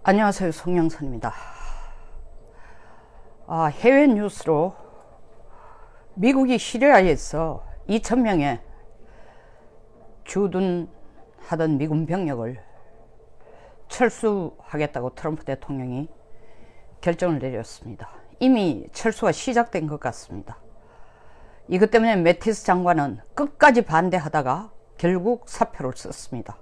안녕하세요, 송영선입니다. 해외 뉴스로 미국이 시리아에서 2,000명의 주둔하던 미군 병력을 철수하겠다고 트럼프 대통령이 결정을 내렸습니다. 이미 철수가 시작된 것 같습니다. 이것 때문에 매티스 장관은 끝까지 반대하다가 결국 사표를 썼습니다.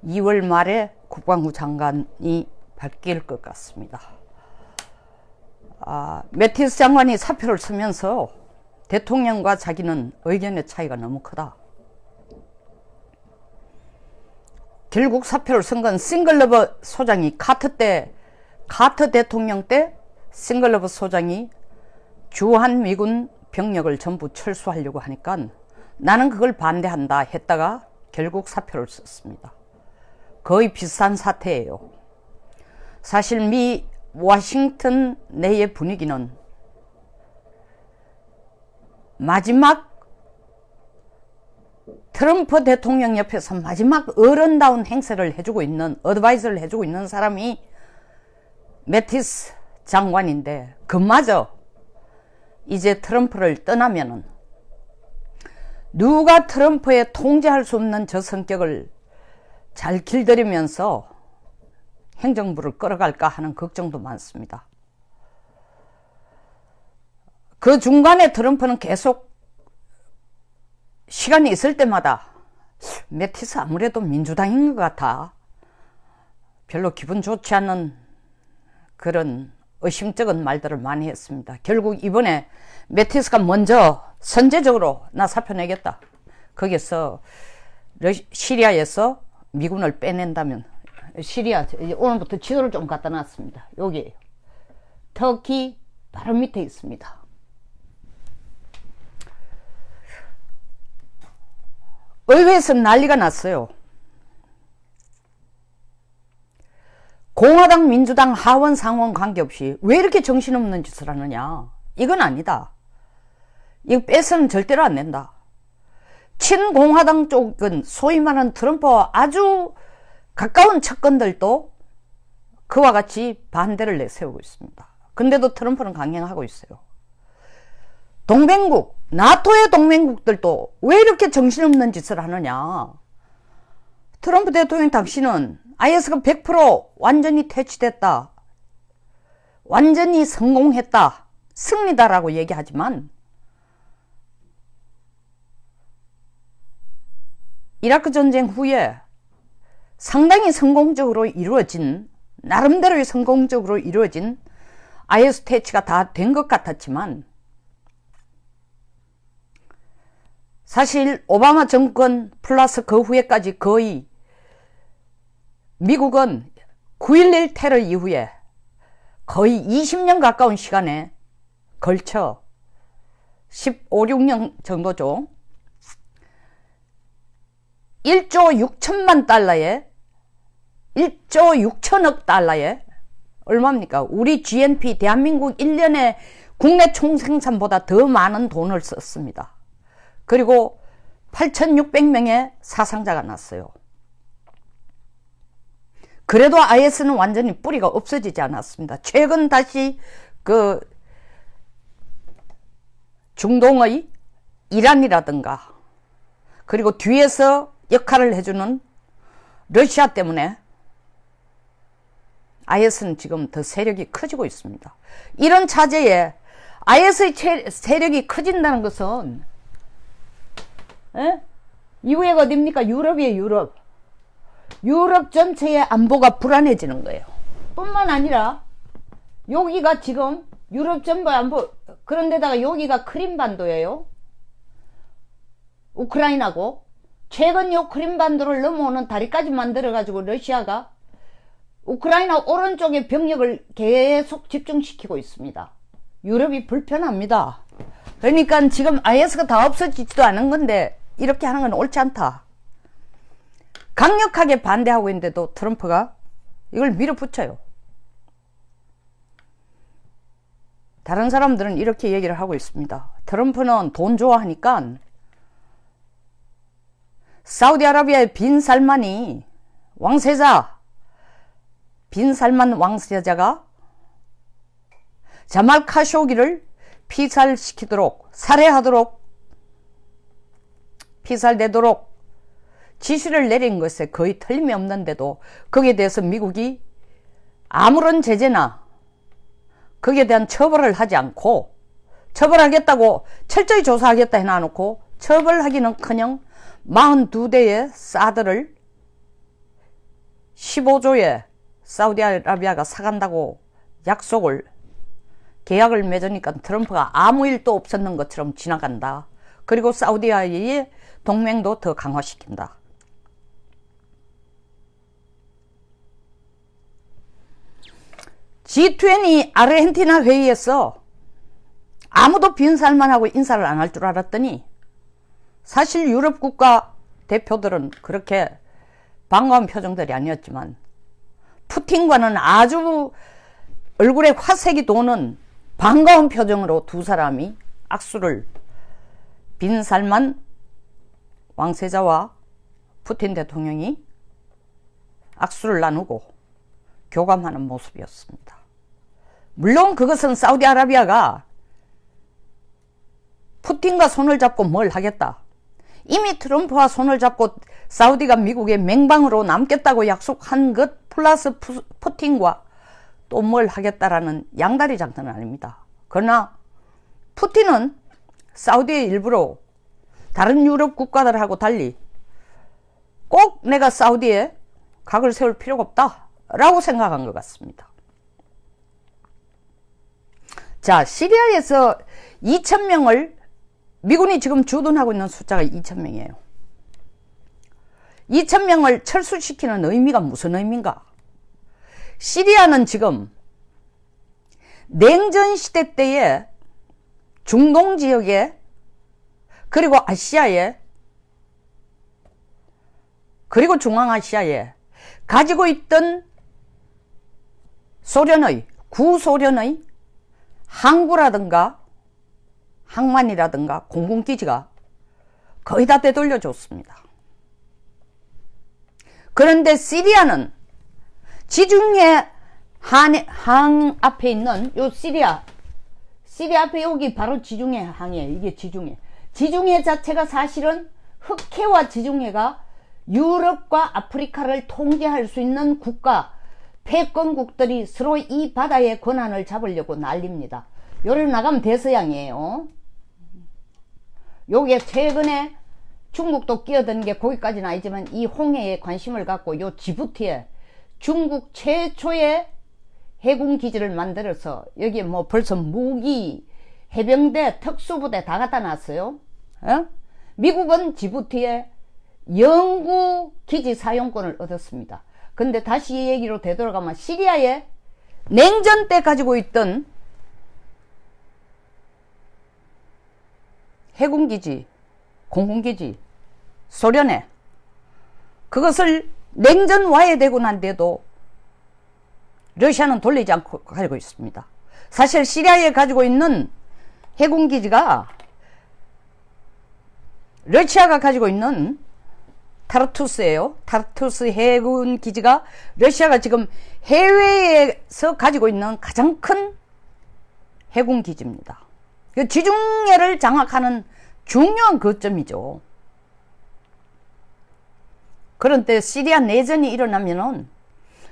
2월 말에 국방부 장관이 바뀔 것 같습니다. 매티스 장관이 사표를 쓰면서 대통령과 자기는 의견의 차이가 너무 크다. 결국 사표를 쓴 건 싱글러버 소장이 카터 대통령 때 싱글러버 소장이 주한 미군 병력을 전부 철수하려고 하니까 나는 그걸 반대한다 했다가 결국 사표를 썼습니다. 거의 비슷한 사태예요. 사실 미 워싱턴 내의 분위기는 마지막 트럼프 대통령 옆에서 마지막 어른다운 행세를 해주고 있는, 어드바이스를 해주고 있는 사람이 매티스 장관인데, 그마저 이제 트럼프를 떠나면은 누가 트럼프의 통제할 수 없는 저 성격을 잘 길들이면서 행정부를 끌어갈까 하는 걱정도 많습니다. 그 중간에 트럼프는 계속 시간이 있을 때마다 매티스 아무래도 민주당인 것 같아, 별로 기분 좋지 않는 그런 의심쩍은 말들을 많이 했습니다. 결국 이번에 매티스가 먼저 선제적으로 나 사표 내겠다, 거기서 시리아에서 미군을 빼낸다면, 시리아 오늘부터 지도를 좀 갖다 놨습니다. 여기에요. 터키 바로 밑에 있습니다. 의회에서 난리가 났어요. 공화당 민주당 하원 상원 관계없이 왜 이렇게 정신없는 짓을 하느냐, 이건 아니다. 이거 빼서는 절대로 안 된다. 친공화당 쪽은 소위 말하는 트럼프와 아주 가까운 측근들도 그와 같이 반대를 내세우고 있습니다. 근데도 트럼프는 강행하고 있어요. 동맹국, 나토의 동맹국들도 왜 이렇게 정신없는 짓을 하느냐. 트럼프 대통령 당신은 IS가 100% 완전히 퇴치됐다, 완전히 성공했다, 승리다라고 얘기하지만 이라크 전쟁 후에 상당히 성공적으로 이루어진, 나름대로의 성공적으로 이루어진 IS 퇴치가 다 된 것 같았지만, 사실 오바마 정권 플러스 그 후에까지 거의 미국은 9.11 테러 이후에 거의 20년 가까운 시간에 걸쳐 15, 16년 정도죠. 1조 6천만 달러에 1조 6천억 달러에 얼마입니까? 우리 GNP 대한민국 1년에 국내 총생산보다 더 많은 돈을 썼습니다. 그리고 8,600명의 사상자가 났어요. 그래도 IS는 완전히 뿌리가 없어지지 않았습니다. 최근 다시 그 중동의 이란이라든가, 그리고 뒤에서 역할을 해주는 러시아 때문에 IS는 지금 더 세력이 커지고 있습니다. 이런 차제에 IS의 세력이 커진다는 것은 이후에가 어딥니까? 유럽이에요. 유럽 전체의 안보가 불안해지는 거예요. 뿐만 아니라 여기가 지금 유럽 전부의 안보, 그런데다가 여기가 크림반도예요. 우크라이나고, 최근 요 크림반도를 넘어오는 다리까지 만들어가지고 러시아가 우크라이나 오른쪽에 병력을 계속 집중시키고 있습니다. 유럽이 불편합니다. 그러니까 지금 IS가 다 없어지지도 않은 건데 이렇게 하는 건 옳지 않다. 강력하게 반대하고 있는데도 트럼프가 이걸 밀어붙여요. 다른 사람들은 이렇게 얘기를 하고 있습니다. 트럼프는 돈 좋아하니까 사우디아라비아의 빈 살만이 왕세자 빈살만 왕세자가 자말 카쇼기를 피살시키도록, 살해하도록, 피살되도록 지시를 내린 것에 거의 틀림이 없는데도 거기에 대해서 미국이 아무런 제재나 거기에 대한 처벌을 하지 않고, 처벌하겠다고 철저히 조사하겠다 해놔놓고 처벌하기는커녕 42대의 사드를 15조에 사우디아라비아가 사간다고 계약을 맺으니까 트럼프가 아무 일도 없었는 것처럼 지나간다. 그리고 사우디아의 동맹도 더 강화시킨다. G20 아르헨티나 회의에서 아무도 빈살만 하고 인사를 안 할 줄 알았더니 사실 유럽 국가 대표들은 그렇게 반가운 표정들이 아니었지만 푸틴과는 아주 얼굴에 화색이 도는 반가운 표정으로 두 사람이 악수를, 빈살만 왕세자와 푸틴 대통령이 악수를 나누고 교감하는 모습이었습니다. 물론 그것은 사우디아라비아가 푸틴과 손을 잡고 뭘 하겠다, 이미 트럼프와 손을 잡고 사우디가 미국의 맹방으로 남겠다고 약속한 것 플러스 푸틴과 또 뭘 하겠다라는 양다리 장터는 아닙니다. 그러나 푸틴은 사우디의 일부로 다른 유럽 국가들하고 달리 꼭 내가 사우디에 각을 세울 필요가 없다 라고 생각한 것 같습니다. 자, 시리아에서 2,000명을 미군이 지금 주둔하고 있는 숫자가 2,000명이에요. 2,000명을 철수시키는 의미가 무슨 의미인가? 시리아는 지금 냉전시대 때에 중동 지역에, 그리고 아시아에, 그리고 중앙아시아에 가지고 있던 구소련의 항구라든가 항만이라든가 공군기지가 거의 다 되돌려줬습니다. 그런데 시리아는 지중해 항 앞에 있는 요 시리아 앞에 여기 바로 지중해 항이에요. 이게 지중해 자체가 사실은 흑해와 지중해가 유럽과 아프리카를 통제할 수 있는 국가, 패권국들이 서로 이 바다의 권한을 잡으려고 난립니다. 요를 나가면 대서양이에요. 요게 최근에 중국도 끼어든 게 거기까지는 아니지만 이 홍해에 관심을 갖고 요 지부티에 중국 최초의 해군 기지를 만들어서 여기에 뭐 벌써 무기, 해병대, 특수부대 다 갖다 놨어요. 미국은 지부티에 영구 기지 사용권을 얻었습니다. 근데 다시 이 얘기로 되돌아가면 시리아에 냉전 때 가지고 있던 해군기지, 공군기지, 소련에 그것을 냉전 와해되고 난 데도 러시아는 돌리지 않고 가지고 있습니다. 사실 시리아에 가지고 있는 해군기지가 러시아가 가지고 있는 타르투스예요. 타르투스 해군기지가 러시아가 지금 해외에서 가지고 있는 가장 큰 해군기지입니다. 지중해를 장악하는 중요한 거점이죠. 그런데 시리아 내전이 일어나면은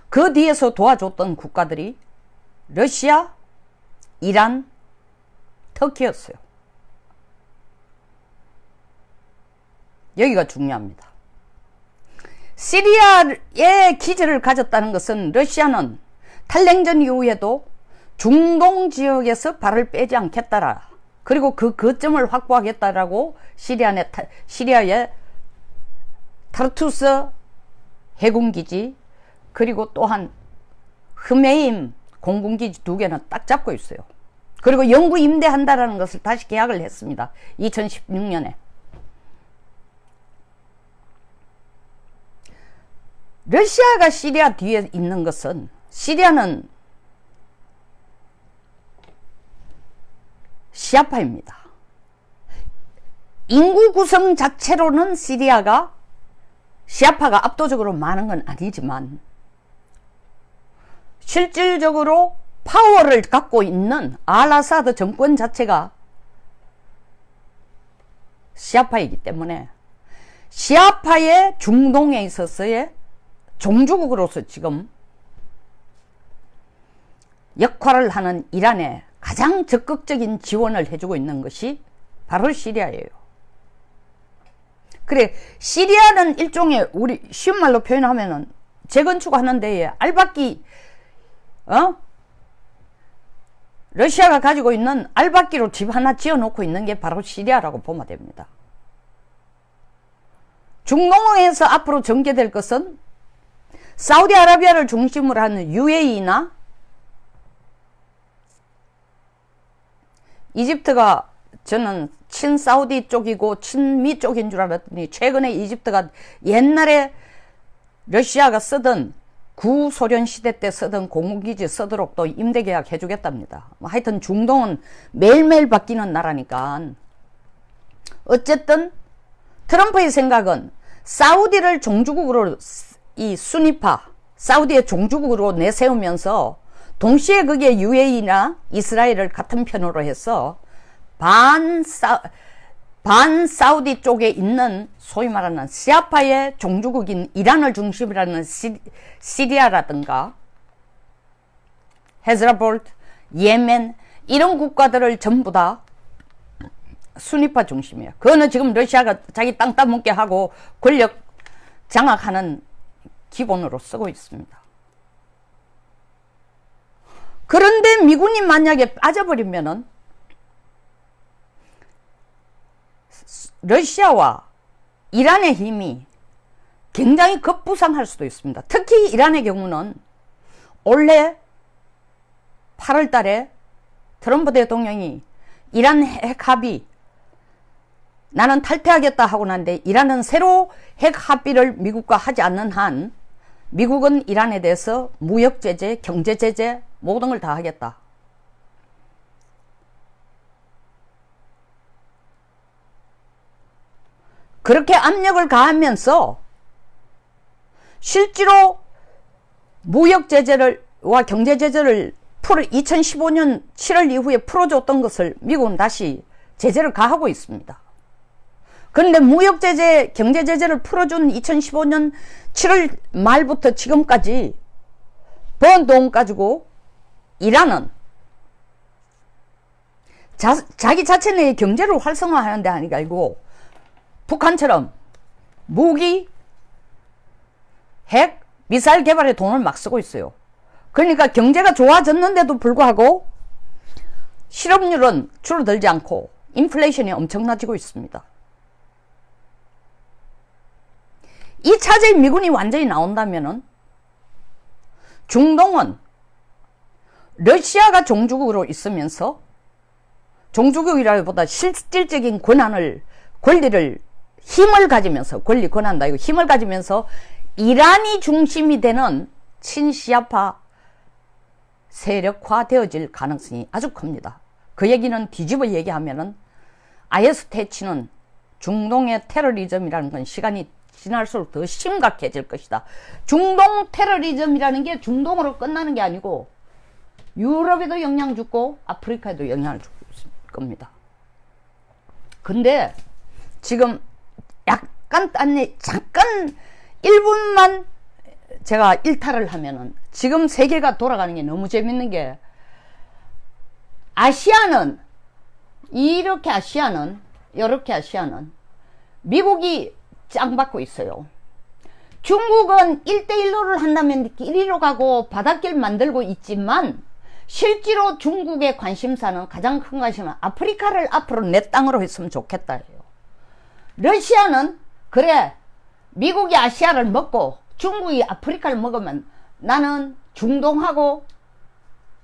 그 뒤에서 도와줬던 국가들이 러시아, 이란, 터키였어요. 여기가 중요합니다. 시리아에 기지를 가졌다는 것은 러시아는 탈냉전 이후에도 중동 지역에서 발을 빼지 않겠다라, 그리고 그 거점을 확보하겠다라고 시리아의 타르투스 해군기지, 그리고 또한 흐메임 공군기지 2개는 딱 잡고 있어요. 그리고 영구 임대한다라는 것을 다시 계약을 했습니다. 2016년에. 러시아가 시리아 뒤에 있는 것은, 시리아는 시아파입니다. 인구 구성 자체로는 시리아가 시아파가 압도적으로 많은 건 아니지만 실질적으로 파워를 갖고 있는 알아사드 정권 자체가 시아파이기 때문에 시아파의 중동에 있어서의 종주국으로서 지금 역할을 하는 이란에 가장 적극적인 지원을 해주고 있는 것이 바로 시리아예요. 그래, 시리아는 일종의 우리 쉬운 말로 표현하면은 재건축하는 데에 알박기, 러시아가 가지고 있는 알박기로 집 하나 지어놓고 있는 게 바로 시리아라고 보면 됩니다. 중동에서 앞으로 전개될 것은 사우디아라비아를 중심으로 하는 UAE나 이집트가 저는 친사우디 쪽이고 친미 쪽인 줄 알았더니 최근에 이집트가 옛날에 러시아가 쓰던 구소련 시대 때 쓰던 공군기지 쓰도록 또 임대계약 해주겠답니다. 하여튼 중동은 매일매일 바뀌는 나라니까. 어쨌든 트럼프의 생각은 사우디를 종주국으로 이 수니파 사우디의 종주국으로 내세우면서 동시에 그게 UAE나 이스라엘을 같은 편으로 해서 반사우디 쪽에 있는 소위 말하는 시아파의 종주국인 이란을 중심으로 하는 시리아라든가 헤즈라볼트, 예멘 이런 국가들을 전부 다 수니파 중심이에요. 그거는 지금 러시아가 자기 땅 따먹게 하고 권력 장악하는 기본으로 쓰고 있습니다. 그런데 미군이 만약에 빠져버리면은 러시아와 이란의 힘이 굉장히 급부상할 수도 있습니다. 특히 이란의 경우는 올해 8월 달에 트럼프 대통령이 이란 핵 합의 나는 탈퇴하겠다 하고 난데 이란은 새로 핵 합의를 미국과 하지 않는 한 미국은 이란에 대해서 무역 제재, 경제 제재 모든 걸 다 하겠다. 그렇게 압력을 가하면서 실제로 무역 제재와 경제 제재를 2015년 7월 이후에 풀어줬던 것을 미국은 다시 제재를 가하고 있습니다. 그런데 무역 제재, 경제 제재를 풀어준 2015년 7월 말부터 지금까지 번 돈 가지고 이란은 자기 자체 내의 경제를 활성화하는 데 아니고 북한처럼 무기, 핵, 미사일 개발에 돈을 막 쓰고 있어요. 그러니까 경제가 좋아졌는데도 불구하고 실업률은 줄어들지 않고 인플레이션이 엄청나지고 있습니다. 이 차제에 미군이 완전히 나온다면은 중동은 러시아가 종주국으로 있으면서 종주국이라기보다 실질적인 권리를 힘을 가지면서 권한다 이거 힘을 가지면서 이란이 중심이 되는 친시아파 세력화되어질 가능성이 아주 큽니다. 그 얘기는 뒤집어 얘기하면은 IS 퇴치는 중동의 테러리즘이라는 건 시간이 지날수록 더 심각해질 것이다. 중동 테러리즘이라는 게 중동으로 끝나는 게 아니고 유럽에도 영향을 주고 아프리카에도 영향을 주고 있을 겁니다. 근데 지금 약간 잠깐 1분만 제가 일탈을 하면은 지금 세계가 돌아가는 게 너무 재밌는 게 이렇게 아시아는 미국이 짱받고 있어요. 중국은 1대1로를 한다면 1위로 가고 바닷길 만들고 있지만 실제로 중국의 관심사는 가장 큰 관심은 아프리카를 앞으로 내 땅으로 했으면 좋겠다 해요. 러시아는 그래 미국이 아시아를 먹고 중국이 아프리카를 먹으면 나는 중동하고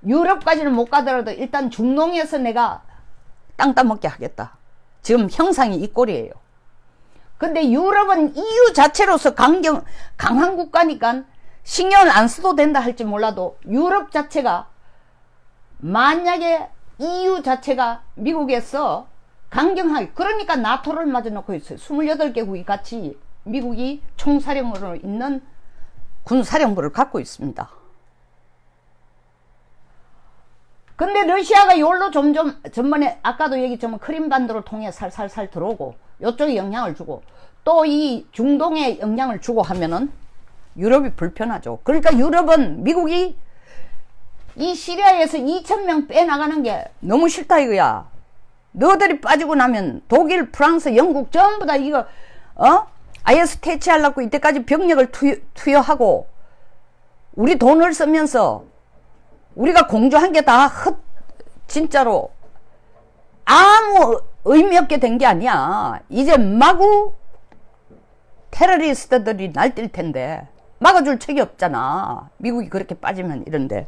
유럽까지는 못 가더라도 일단 중동에서 내가 땅 따먹게 하겠다. 지금 형상이 이 꼴이에요. 근데 유럽은 EU 자체로서 강한 국가니까 신경을 안 써도 된다 할지 몰라도 유럽 자체가 만약에 EU 자체가 미국에서 강경하게 그러니까 나토를 마저 놓고 있어요. 28개국이 같이 미국이 총사령으로 있는 군사령부를 갖고 있습니다. 근데 러시아가 요로 점점 전번에 아까도 얘기했지만 크림반도를 통해 살살살 들어오고 요쪽에 영향을 주고 또 이 중동에 영향을 주고 하면은 유럽이 불편하죠. 그러니까 유럽은 미국이 이 시리아에서 2,000명 빼나가는 게 너무 싫다 이거야. 너희들이 빠지고 나면 독일, 프랑스, 영국 전부 다 이거 IS 퇴치하려고 이때까지 병력을 투여하고 우리 돈을 쓰면서 우리가 공조한 게 다 진짜로 아무 의미 없게 된 게 아니야. 이제 마구 테러리스트들이 날뛸 텐데 막아줄 책이 없잖아. 미국이 그렇게 빠지면 이런데.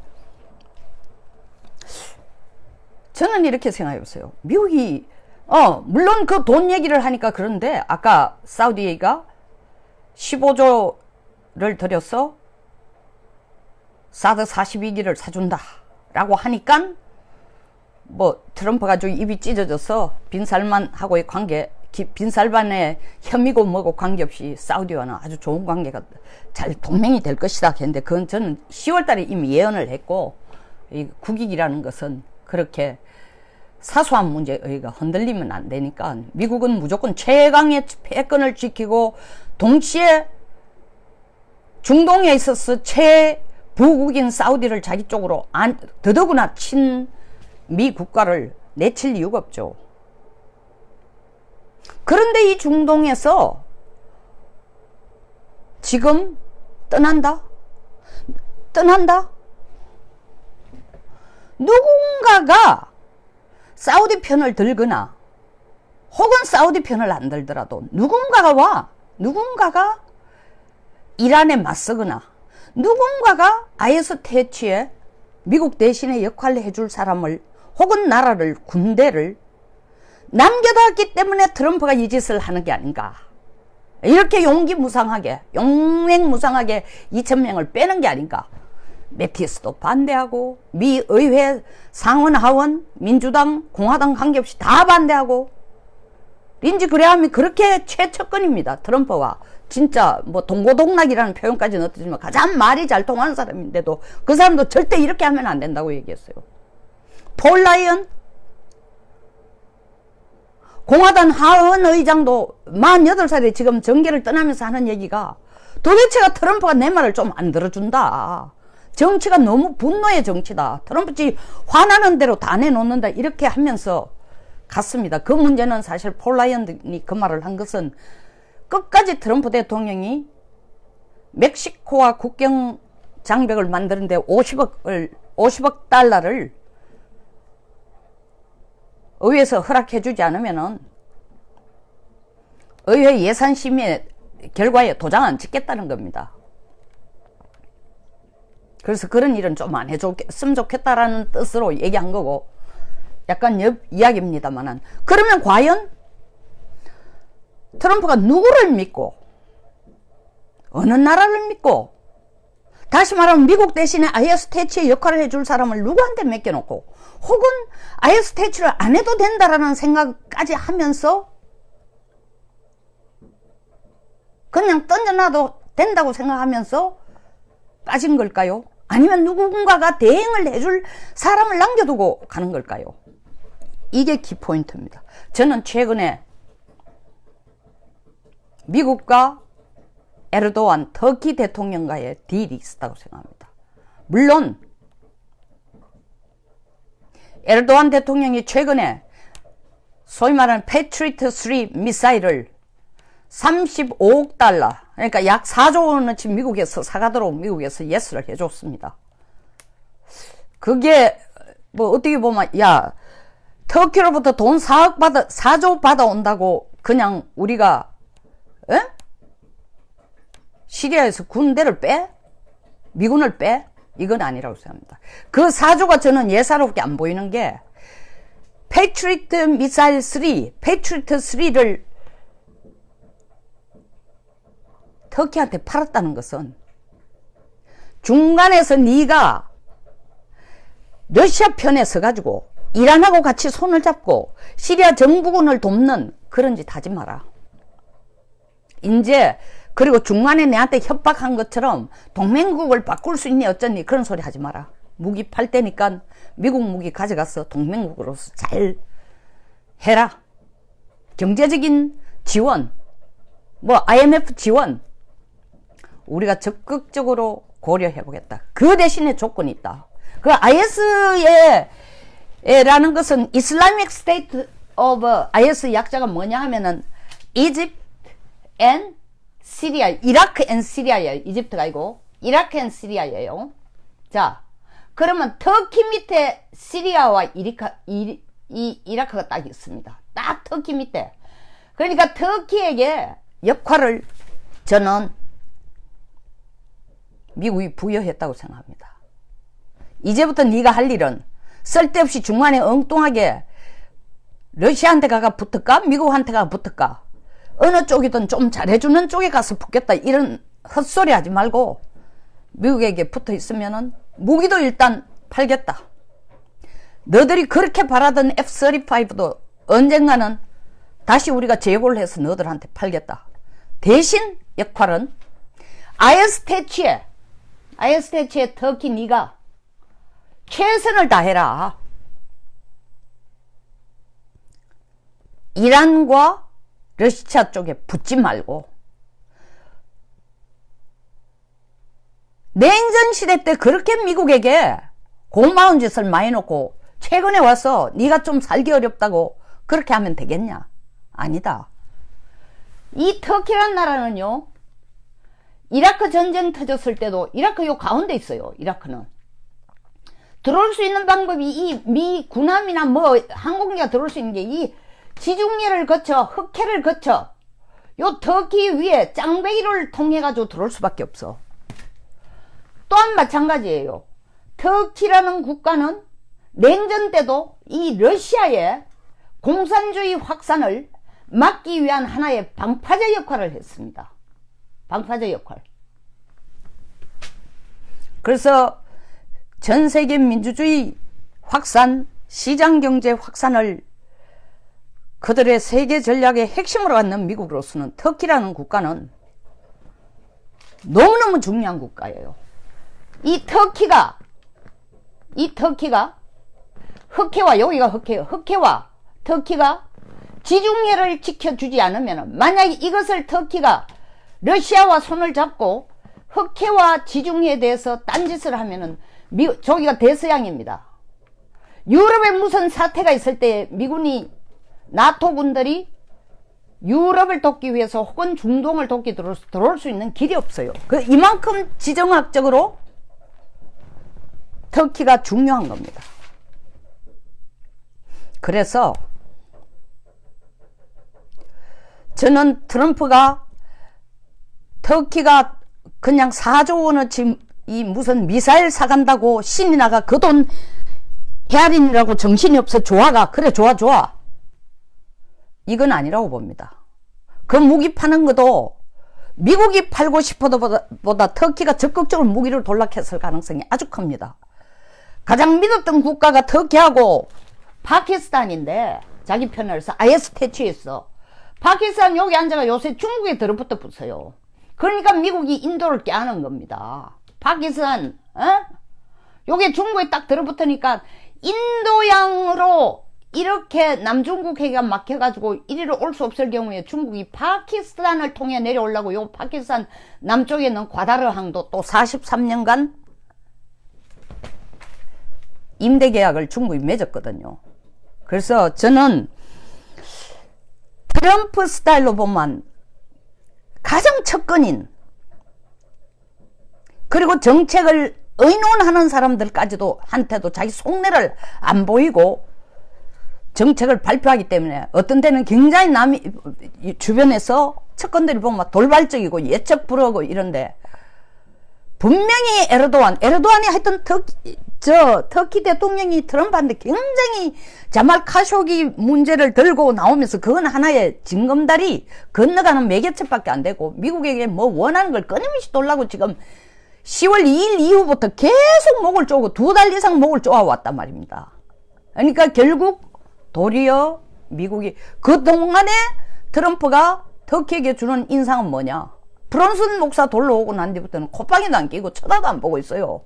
저는 이렇게 생각해 보세요. 미국이 물론 그 돈 얘기를 하니까 그런데 아까 사우디가 15조를 들여서 사드 42기를 사준다 라고 하니까 뭐 트럼프가 좀 입이 찢어져서 빈살만하고의 관계, 빈살만의 혐의고 뭐고 관계없이 사우디와는 아주 좋은 관계가 잘 동맹이 될 것이다 했는데 그건 저는 10월 달에 이미 예언을 했고 이 국익이라는 것은 그렇게 사소한 문제에 의가 흔들리면 안 되니까 미국은 무조건 최강의 패권을 지키고 동시에 중동에 있어서 최부국인 사우디를 자기 쪽으로 더더구나 친미 국가를 내칠 이유가 없죠. 그런데 이 중동에서 지금 떠난다? 누군가가 사우디 편을 들거나 혹은 사우디 편을 안 들더라도 누군가가 이란에 맞서거나 누군가가 IS 퇴치에 미국 대신에 역할을 해줄 사람을 혹은 나라를 군대를 남겨뒀기 때문에 트럼프가 이 짓을 하는 게 아닌가. 이렇게 용맹무상하게 2,000명을 빼는 게 아닌가. 매티스도 반대하고 미 의회 상원 하원 민주당 공화당 관계없이 다 반대하고 린지 그레함이 그렇게 최측근입니다. 트럼프와 진짜 뭐 동고동락이라는 표현까지는 어떠지만 가장 말이 잘 통하는 사람인데도 그 사람도 절대 이렇게 하면 안 된다고 얘기했어요. 폴 라이언 공화당 하원 의장도 48살에 지금 정계를 떠나면서 하는 얘기가 도대체가 트럼프가 내 말을 좀 안 들어준다. 정치가 너무 분노의 정치다. 트럼프지 화나는 대로 다 내놓는다. 이렇게 하면서 갔습니다. 그 문제는 사실 폴 라이언이 그 말을 한 것은 끝까지 트럼프 대통령이 멕시코와 국경 장벽을 만드는데 50억 달러를 의회에서 허락해주지 않으면은 의회 예산심의 결과에 도장 안 찍겠다는 겁니다. 그래서 그런 일은 좀 안 해줬으면 좋겠다라는 뜻으로 얘기한 거고 약간 옆 이야기입니다만은 그러면 과연 트럼프가 누구를 믿고 어느 나라를 믿고 다시 말하면 미국 대신에 IS 퇴치의 역할을 해줄 사람을 누구한테 맡겨놓고 혹은 IS 퇴치를 안 해도 된다라는 생각까지 하면서 그냥 던져놔도 된다고 생각하면서 빠진 걸까요? 아니면 누군가가 대행을 해줄 사람을 남겨두고 가는 걸까요? 이게 키포인트입니다. 저는 최근에 미국과 에르도안 터키 대통령과의 딜이 있었다고 생각합니다. 물론 에르도안 대통령이 최근에 소위 말하는 패트리어트 3 미사일을 35억 달러 그러니까 약 4조 원어치 미국에서 사가도록 미국에서 예스를 해줬습니다. 그게 뭐 어떻게 보면 야 터키로부터 돈 4조 받아온다고 그냥 우리가 시리아에서 군대를 빼? 미군을 빼? 이건 아니라고 생각합니다. 그 4조가 저는 예사롭게 안 보이는 게 패트리어트 미사일 3, 패트리어트 3를 터키한테 팔았다는 것은 중간에서 네가 러시아 편에 서가지고 이란하고 같이 손을 잡고 시리아 정부군을 돕는 그런 짓 하지 마라. 이제 그리고 중간에 내한테 협박한 것처럼 동맹국을 바꿀 수 있니 어쩌니 그런 소리 하지 마라. 무기 팔 때니까 미국 무기 가져가서 동맹국으로서 잘 해라. 경제적인 지원, 뭐 IMF 지원 우리가 적극적으로 고려해 보겠다. 그 대신에 조건이 있다. 그 IS라는 것은 Islamic State of IS 약자가 뭐냐 하면은 Egypt and Syria, 이라크 and Syria예요. 이집트가 아니고 이라크 and Syria예요. 자, 그러면 터키 밑에 시리아와 이라크가 딱 있습니다. 딱 터키 밑에. 그러니까 터키에게 역할을 저는 미국이 부여했다고 생각합니다. 이제부터 네가 할 일은 쓸데없이 중간에 엉뚱하게 러시아한테 가가 붙을까? 미국한테 가가 붙을까? 어느 쪽이든 좀 잘해주는 쪽에 가서 붙겠다. 이런 헛소리 하지 말고 미국에게 붙어 있으면은 무기도 일단 팔겠다. 너들이 그렇게 바라던 F-35도 언젠가는 다시 우리가 재고를 해서 너들한테 팔겠다. 대신 역할은 IS-태치에 터키 네가 최선을 다해라. 이란과 러시아 쪽에 붙지 말고 냉전 시대 때 그렇게 미국에게 고마운 짓을 많이 놓고 최근에 와서 네가 좀 살기 어렵다고 그렇게 하면 되겠냐? 아니다. 이 터키란 나라는요, 이라크 전쟁 터졌을 때도 이라크 요 가운데 있어요. 이라크는 들어올 수 있는 방법이 이 미 군함이나 뭐 항공기가 들어올 수 있는 게 이 지중해를 거쳐 흑해를 거쳐 요 터키 위에 짱배기를 통해 가지고 들어올 수밖에 없어. 또한 마찬가지예요. 터키라는 국가는 냉전 때도 이 러시아의 공산주의 확산을 막기 위한 하나의 방파제 역할을 했습니다. 방파제 역할. 그래서 전 세계 민주주의 확산, 시장경제 확산을 그들의 세계 전략의 핵심으로 갖는 미국으로서는 터키라는 국가는 너무너무 중요한 국가예요. 이 터키가 흑해와, 여기가 흑해요. 흑해와 터키가 지중해를 지켜주지 않으면, 만약에 이것을 터키가 러시아와 손을 잡고 흑해와 지중해에 대해서 딴짓을 하면은 저기가 대서양입니다. 유럽에 무슨 사태가 있을 때 미군이 나토 군들이 유럽을 돕기 위해서 혹은 중동을 돕기 들어올 수 있는 길이 없어요. 이만큼 지정학적으로 터키가 중요한 겁니다. 그래서 저는 트럼프가 터키가 그냥 4조 원어치 이 무슨 미사일 사간다고 신이 나가 그 돈 헤아린이라고 정신이 없어 좋아가. 그래 좋아. 이건 아니라고 봅니다. 그 무기 파는 것도 미국이 팔고 싶어도 보다 터키가 적극적으로 무기를 돌락했을 가능성이 아주 큽니다. 가장 믿었던 국가가 터키하고 파키스탄인데 자기 편을 서 IS 퇴치했어. 파키스탄 여기 앉아가 요새 중국에 들어붙어 붙어요. 그러니까 미국이 인도를 깨하는 겁니다. 파키스탄 요게 중국에 딱 들어붙으니까 인도양으로 이렇게 남중국 해가 막혀가지고 이리로 올 수 없을 경우에 중국이 파키스탄을 통해 내려오려고 요 파키스탄 남쪽에 있는 과다르 항도 또 43년간 임대 계약을 중국이 맺었거든요. 그래서 저는 트럼프 스타일로 보면 가장 척근인, 그리고 정책을 의논하는 사람들까지도 한테도 자기 속내를 안 보이고 정책을 발표하기 때문에 어떤 때는 굉장히 남이 주변에서 척건들이 보면 돌발적이고 예측 불허고 이런데, 분명히 에르도안이 하여튼 터키 대통령이 트럼프한테 굉장히 자말 카쇼기 문제를 들고 나오면서 그건 하나의 징검다리 건너가는 매개체밖에 안 되고, 미국에게 뭐 원하는 걸 끊임없이 돌라고 지금 10월 2일 이후부터 계속 목을 쪼고 2달 이상 목을 쪼아왔단 말입니다. 그러니까 결국 도리어 미국이 그동안에 트럼프가 터키에게 주는 인상은 뭐냐? 브론슨 목사 돌로 오고 난 뒤부터는 콧방에도 안 끼고 쳐다도 안 보고 있어요.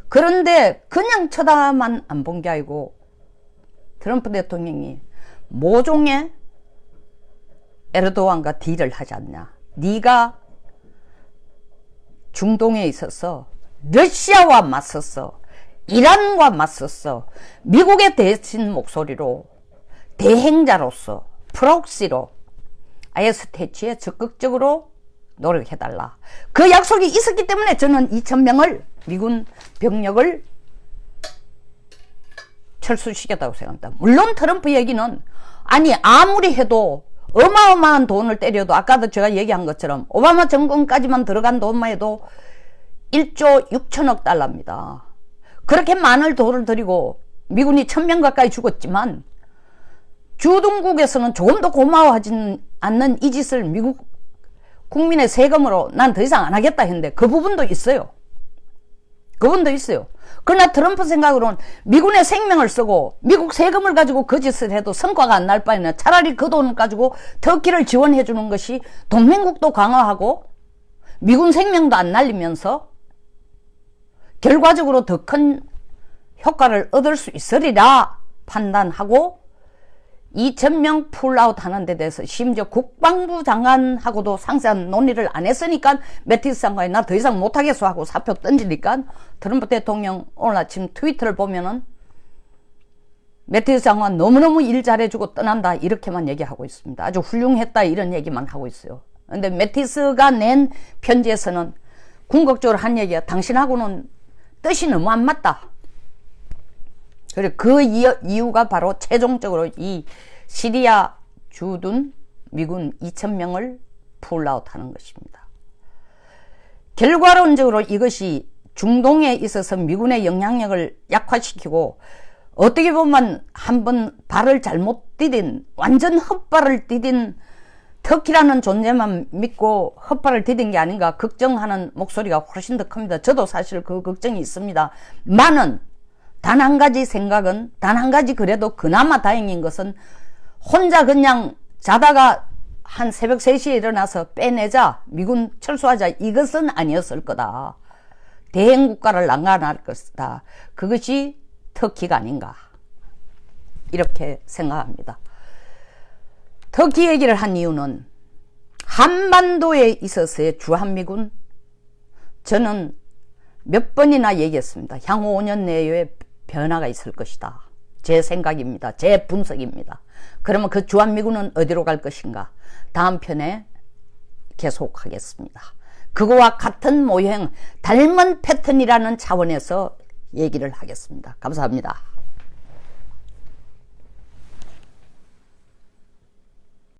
그런데 그냥 쳐다만 안 본 게 아니고 트럼프 대통령이 모종의 에르도안과 딜을 하지 않냐. 네가 중동에 있어서 러시아와 맞섰어. 이란과 맞섰어. 미국의 대신 목소리로 대행자로서 프록시로 IS 퇴치에 적극적으로 노력해달라. 그 약속이 있었기 때문에 저는 2,000명을 미군 병력을 철수시켰다고 생각합니다. 물론 트럼프 얘기는 아니 아무리 해도 어마어마한 돈을 때려도 아까도 제가 얘기한 것처럼 오바마 정권까지만 들어간 돈만 해도 1조 6천억 달러입니다. 그렇게 많은 돈을 들이고 미군이 1,000명 가까이 죽었지만 주둔국에서는 조금도 고마워하지 않는 이 짓을 미국 국민의 세금으로 난 더 이상 안 하겠다 했는데 그 부분도 있어요. 그 부분도 있어요. 그러나 트럼프 생각으로는 미군의 생명을 쓰고 미국 세금을 가지고 그 짓을 해도 성과가 안 날 바에는 차라리 그 돈을 가지고 터키를 지원해 주는 것이 동맹국도 강화하고 미군 생명도 안 날리면서 결과적으로 더 큰 효과를 얻을 수 있으리라 판단하고 2,000명 풀아웃 하는 데 대해서 심지어 국방부 장관하고도 상세한 논의를 안 했으니까 매티스 장관이 나 더 이상 못하겠어 하고 사표 던지니까 트럼프 대통령 오늘 아침 트위터를 보면은 매티스 장관 너무너무 일 잘해주고 떠난다 이렇게만 얘기하고 있습니다. 아주 훌륭했다 이런 얘기만 하고 있어요. 근데 매티스가 낸 편지에서는 궁극적으로 한 얘기야. 당신하고는 뜻이 너무 안 맞다. 그래 그 이유가 바로 최종적으로 이 시리아 주둔 미군 2,000명을 풀아웃 하는 것입니다. 결과론적으로 이것이 중동에 있어서 미군의 영향력을 약화시키고 어떻게 보면 한번 발을 잘못 디딘 완전 헛발을 디딘 터키라는 존재만 믿고 헛발을 디딘 게 아닌가 걱정하는 목소리가 훨씬 더 큽니다. 저도 사실 그 걱정이 있습니다. 많은 단 한 가지 생각은 단 한 가지 그래도 그나마 다행인 것은 혼자 그냥 자다가 한 새벽 3시에 일어나서 빼내자 미군 철수하자 이것은 아니었을 거다. 대행국가를 난간할 것이다. 그것이 터키가 아닌가 이렇게 생각합니다. 터키 얘기를 한 이유는 한반도에 있어서의 주한미군 저는 몇 번이나 얘기했습니다. 향후 5년 내에 변화가 있을 것이다. 제 생각입니다. 제 분석입니다. 그러면 그 주한미군은 어디로 갈 것인가? 다음 편에 계속하겠습니다. 그거와 같은 모형, 닮은 패턴이라는 차원에서 얘기를 하겠습니다. 감사합니다.